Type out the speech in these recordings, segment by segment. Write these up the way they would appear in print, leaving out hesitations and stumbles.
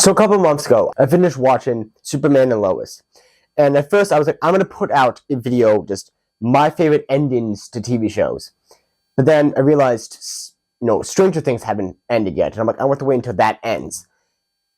So a couple months ago, I finished watching Superman and Lois. And at first I was like, I'm going to put out a video, just my favorite endings to TV shows. But then I realized, Stranger Things haven't ended yet. And I'm like, I want to wait until that ends.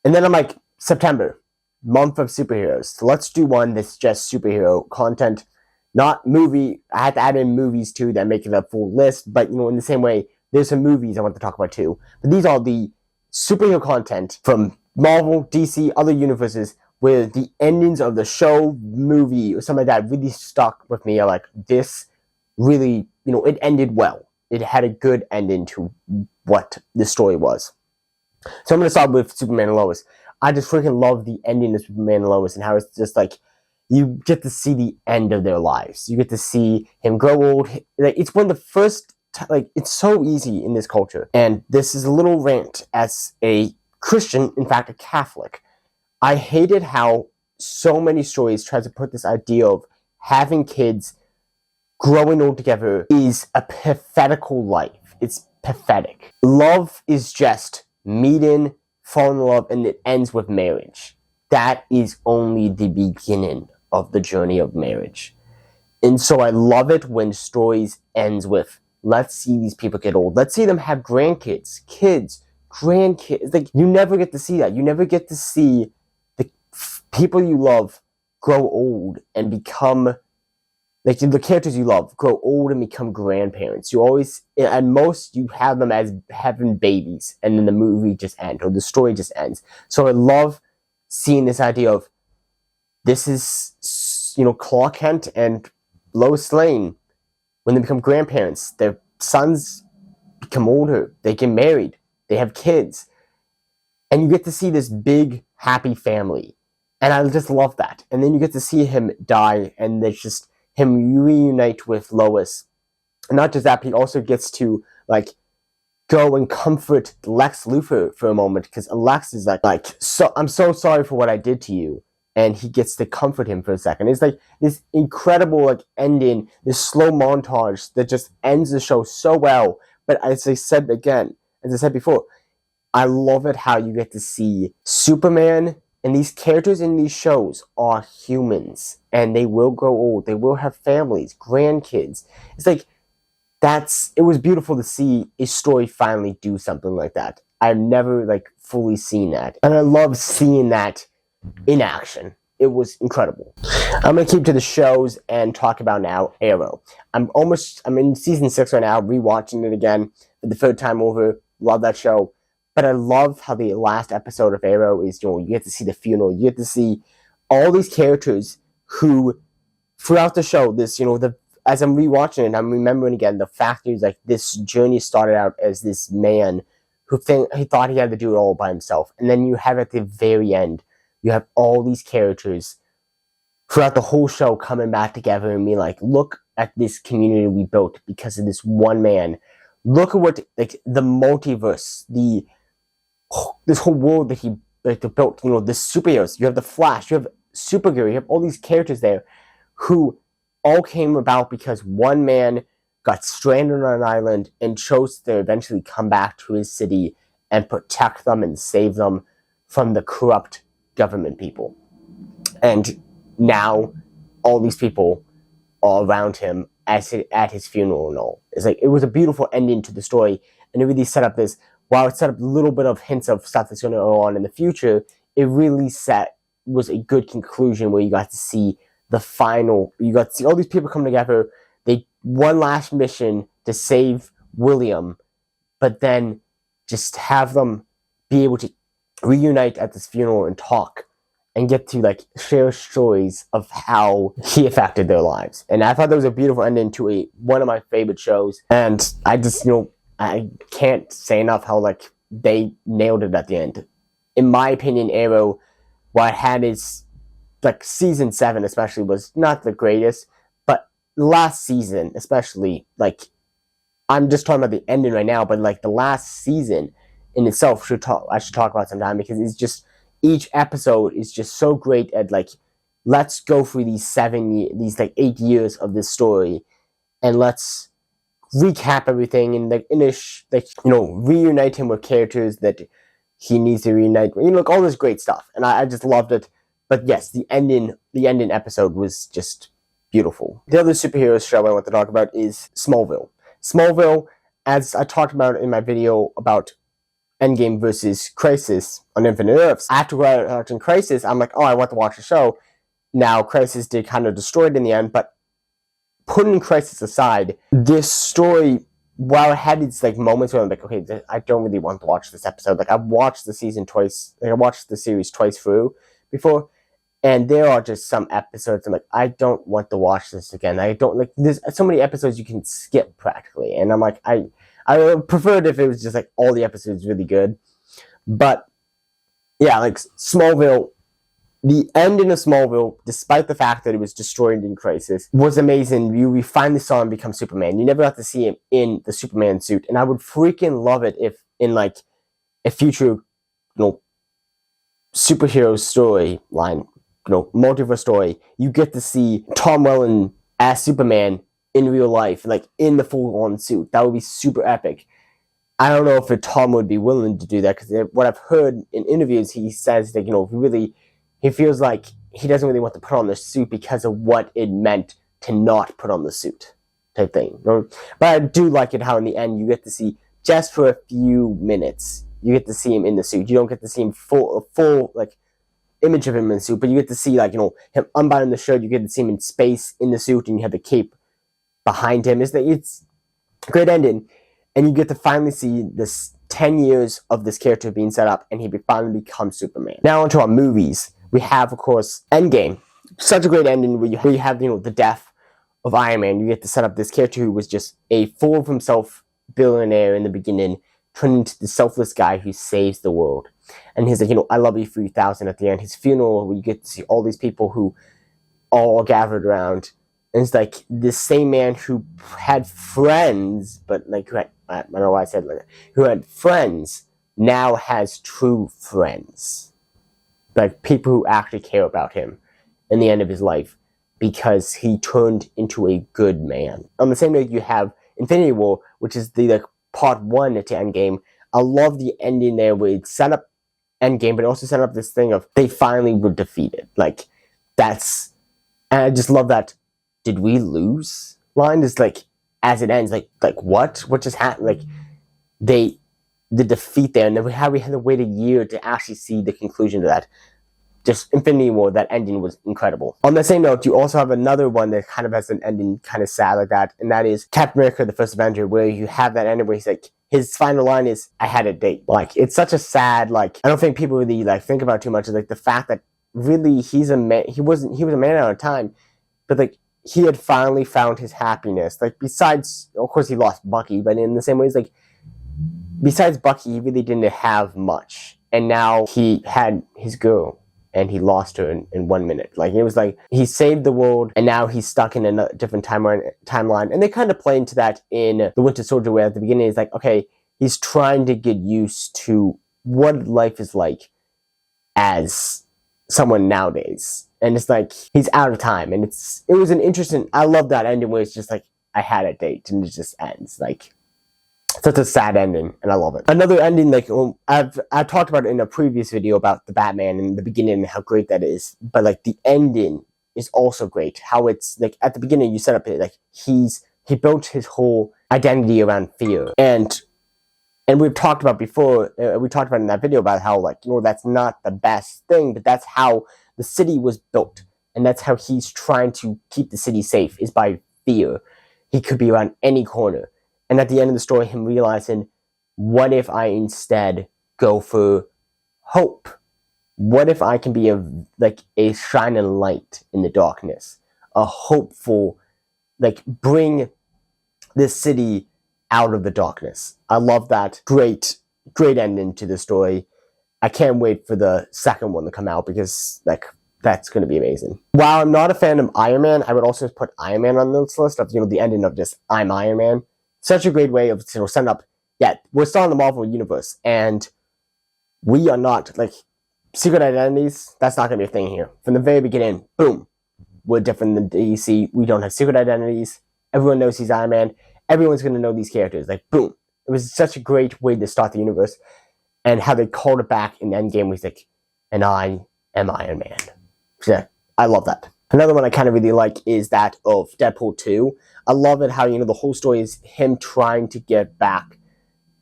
And then I'm like, September, month of superheroes. So let's do one that's just superhero content, not movie. I had to add in movies too that make it a full list. But, in the same way, there's some movies I want to talk about too. But these are the superhero content from Marvel, DC, other universes, where the endings of the show, movie, or something like that really stuck with me. Like, this really, it ended well. It had a good ending to what the story was. So I'm going to start with Superman and Lois. I just freaking love the ending of Superman and Lois and how it's just like, you get to see the end of their lives. You get to see him grow old. It's one of the first, it's so easy in this culture. And this is a little rant as a Christian, in fact, a Catholic. I hated how so many stories try to put this idea of having kids growing old together is a pathetical life. It's pathetic. Love is just meeting, fall in love, and it ends with marriage. That is only the beginning of the journey of marriage. And so I love it when stories ends with, let's see these people get old. Let's see them have grandkids, kids, grandkids. Like, you never get to see that. You never get to see the people you love grow old and become, like, the characters you love grow old and become grandparents. You always, at most, you have them as having babies, and then the movie just ends, or the story just ends. So I love seeing this idea of, this is, Clark Kent and Lois Lane, when they become grandparents, their sons become older, they get married, they have kids, and you get to see this big, happy family. And I just love that. And then you get to see him die, and there's just him reunite with Lois. And not just that, but he also gets to, go and comfort Lex Luthor for a moment, because Lex is so I'm so sorry for what I did to you. And he gets to comfort him for a second. It's like this incredible ending, this slow montage that just ends the show so well. But as I said before, I love it how you get to see Superman and these characters in these shows are humans. And they will grow old. They will have families, grandkids. It's like, it was beautiful to see a story finally do something like that. I've never fully seen that. And I love seeing that in action. It was incredible. I'm going to keep to the shows and talk about now Arrow. I'm in season 6 right now, rewatching it again for the third time over. Love that show. But I love how the last episode of Arrow is, you get to see the funeral. You get to see all these characters who, throughout the show, as I'm rewatching it, I'm remembering again the fact is this journey started out as this man who thought he had to do it all by himself. And then you have at the very end, you have all these characters throughout the whole show coming back together and being like, look at this community we built because of this one man. Look at what, the multiverse, this whole world that he built, the superheroes. You have the Flash, you have Supergirl, you have all these characters there who all came about because one man got stranded on an island and chose to eventually come back to his city and protect them and save them from the corrupt government people. And now all these people are around him at his funeral and all. It was a beautiful ending to the story, and it really set up this, while it set up a little bit of hints of stuff that's going to go on in the future, it really was a good conclusion where you got to see the final, you got to see all these people come together, one last mission to save William, but then just have them be able to reunite at this funeral and talk and get to share stories of how he affected their lives. And I thought that was a beautiful ending to one of my favorite shows. And I just, I can't say enough how they nailed it at the end. In my opinion, Arrow, what it had is season 7 especially was not the greatest, but last season especially, I'm just talking about the ending right now, but the last season in itself I should talk about sometime, because it's just, each episode is just so great at let's go through these 8 years of this story, and let's recap everything and reunite him with characters that he needs to reunite, like all this great stuff, and I just loved it. But yes, the ending episode was just beautiful. The other superhero show I want to talk about is Smallville. Smallville, as I talked about in my video about Endgame versus Crisis on Infinite Earths, after watching Crisis, I'm like, oh, I want to watch the show. Now, Crisis did kind of destroy it in the end, but putting Crisis aside, this story, while it had its like moments where I'm like, okay, I don't really want to watch this episode. Like, I've watched the season twice. Like, I watched the series twice through before, and there are just some episodes I'm like, I don't want to watch this again. I don't like. There's so many episodes you can skip practically, and I'm like, I preferred if it was just like all the episodes really good, but yeah, like Smallville. The ending of Smallville, despite the fact that it was destroyed in Crisis, was amazing. We finally saw him become Superman. You never got to see him in the Superman suit, and I would freaking love it if in like a future, superhero storyline, multiverse story, you get to see Tom Welling as Superman in real life, like in the full-on suit. That would be super epic. I don't know if Tom would be willing to do that, because what I've heard in interviews, he says that he feels like he doesn't really want to put on the suit because of what it meant to not put on the suit, type thing. But I do like it how in the end you get to see, just for a few minutes, you get to see him in the suit. You don't get to see him full like image of him in the suit, but you get to see like him unbinding the shirt. You get to see him in space in the suit, and you have the cape behind him. It's a great ending, and you get to finally see this 10 years of this character being set up, and he finally becomes Superman. Now onto our movies. We have, of course, Endgame. Such a great ending where you have the death of Iron Man. You get to set up this character who was just a full of himself billionaire in the beginning, turned into the selfless guy who saves the world. And he's like, I love you 3000 at the end. His funeral, where you get to see all these people who all gathered around. And it's like this same man who had friends, but like I don't know why I said like that, who had friends, now has true friends. Like people who actually care about him in the end of his life, because he turned into a good man. On the same note, you have Infinity War, which is the part 1 to Endgame. I love the ending there where it set up Endgame, but also set up this thing of they finally were defeated. Like and I just love that. Did we lose? Line is like as it ends, like what just happened? Like the defeat there, and then we had to wait a year to actually see the conclusion to that. Just Infinity War, that ending was incredible. On the same note, you also have another one that kind of has an ending kind of sad like that, and that is Captain America, the First Avenger, where you have that ending where he's like, his final line is, I had a date. Like, it's such a sad, like, I don't think people really, like, think about too much, like, the fact that really he's a man, he was a man out of time, but, like, he had finally found his happiness. Like, besides, of course he lost Bucky, but in the same way, it's like, besides Bucky, he really didn't have much. And now he had his girl, and he lost her in 1 minute. Like, it was like, he saved the world, and now he's stuck in a different timeline. And they kind of play into that in The Winter Soldier, where at the beginning, it's like, okay, he's trying to get used to what life is like as someone nowadays. And it's like, he's out of time. And it was an interesting, I love that ending where it's just like, I had a date, and it just ends. Like, such a sad ending, and I love it. Another ending, like, I've talked about it in a previous video about the Batman and the beginning and how great that is, but, like, the ending is also great. How it's, like, at the beginning you set up it, like, he built his whole identity around fear, and we've talked about before, we talked about in that video about how, like, that's not the best thing, but that's how the city was built, and that's how he's trying to keep the city safe, is by fear. He could be around any corner. And at the end of the story, him realizing, what if I instead go for hope? What if I can be a shining light in the darkness? A hopeful, like, bring this city out of the darkness. I love that. Great ending to the story. I can't wait for the second one to come out, because, like, that's going to be amazing. While I'm not a fan of Iron Man, I would also put Iron Man on this list of, the ending of just, I'm Iron Man. Such a great way of setting up, we're still in the Marvel Universe, and we are not, like, secret identities, that's not going to be a thing here. From the very beginning, boom, we're different than DC, we don't have secret identities, everyone knows he's Iron Man, everyone's going to know these characters, like, boom. It was such a great way to start the universe, and how they called it back in Endgame. He's like, and I am Iron Man. So, yeah, I love that. Another one I kind of really like is that of Deadpool 2. I love it how, the whole story is him trying to get back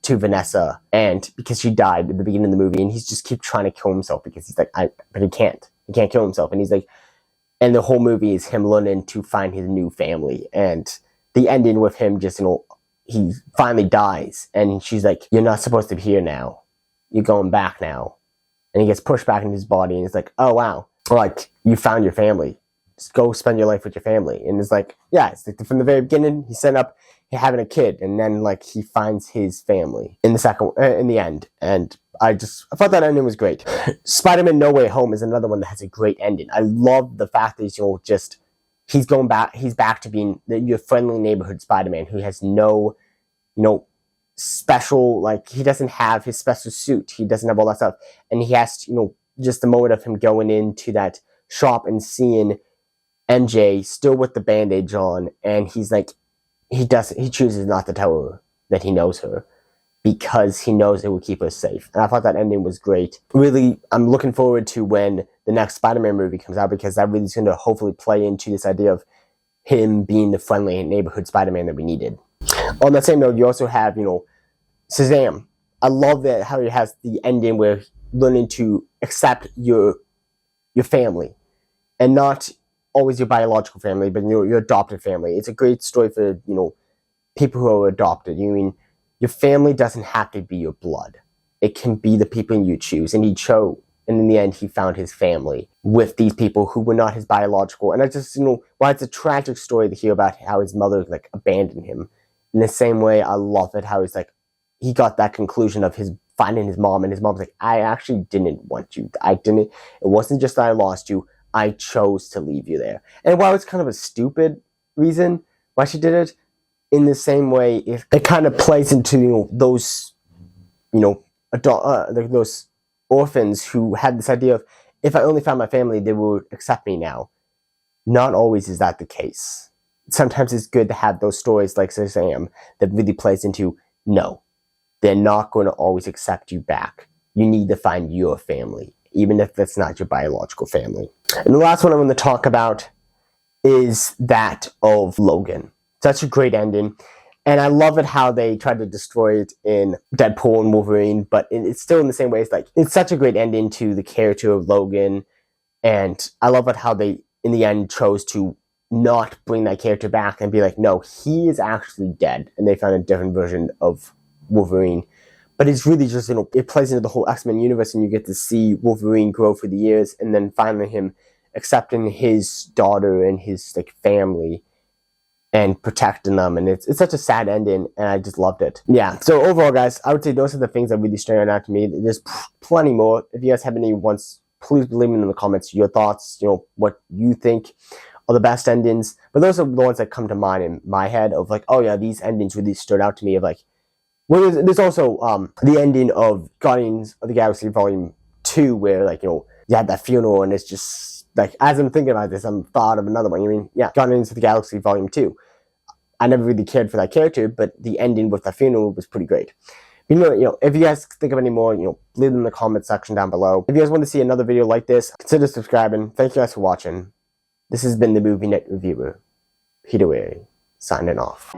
to Vanessa, and because she died at the beginning of the movie, and he's just keep trying to kill himself because he's like, but he can't kill himself, and he's like, and the whole movie is him learning to find his new family, and the ending with him just, he finally dies, and she's like, you're not supposed to be here now, you're going back now, and he gets pushed back into his body, and it's like, oh wow, like, you found your family, just go spend your life with your family, and it's like, yeah, it's like from the very beginning, he set up having a kid, and then like he finds his family in the end, and I thought that ending was great. Spider-Man No Way Home is another one that has a great ending. I love the fact that he's back to being your friendly neighborhood Spider-Man who has no special, like, he doesn't have his special suit, he doesn't have all that stuff, and he has just the moment of him going into that shop and seeing MJ still with the bandage on, and he's like, he chooses not to tell her that he knows her because he knows it will keep her safe. And I thought that ending was great. Really, I'm looking forward to when the next Spider-Man movie comes out, because that really is going to hopefully play into this idea of him being the friendly neighborhood Spider-Man that we needed. On that same note, you also have, Shazam. I love that how he has the ending where learning to accept your family, and not always your biological family, but your adopted family. It's a great story for, people who are adopted. Your family doesn't have to be your blood. It can be the people you choose. And he chose, and in the end, he found his family with these people who were not his biological. And I just, while it's a tragic story to hear about how his mother, like, abandoned him, in the same way, I love it how he's like, he got that conclusion of his finding his mom, and his mom's like, I actually didn't want you. It wasn't just that I lost you. I chose to leave you there. And while it's kind of a stupid reason why she did it, in the same way, it kind of plays into those those orphans who had this idea of, if I only found my family, they would accept me now. Not always is that the case. Sometimes it's good to have those stories like Shazam that really plays into, no, they're not going to always accept you back. You need to find your family, even if that's not your biological family. And the last one I want to talk about is that of Logan. Such a great ending. And I love it how they tried to destroy it in Deadpool and Wolverine, but it's still in the same way. It's like, it's such a great ending to the character of Logan. And I love it how they, in the end, chose to not bring that character back and be like, no, he is actually dead. And they found a different version of Wolverine. But it's really just, it plays into the whole X-Men universe, and you get to see Wolverine grow through the years, and then finally him accepting his daughter and his family and protecting them. And it's such a sad ending, and I just loved it. Yeah, so overall, guys, I would say those are the things that really stand out to me. There's plenty more. If you guys have any ones, please leave them in the comments, your thoughts, what you think are the best endings. But those are the ones that come to mind in my head of like, oh yeah, these endings really stood out to me, of like, well, there's also the ending of Guardians of the Galaxy Volume 2, where, like, you had that funeral, and it's just, like, as I'm thinking about this, I'm thought of another one. Yeah, Guardians of the Galaxy Volume 2. I never really cared for that character, but the ending with that funeral was pretty great. If you guys think of any more, leave them in the comment section down below. If you guys want to see another video like this, consider subscribing. Thank you guys for watching. This has been the Movie Net Reviewer, Peter Wary, signing off.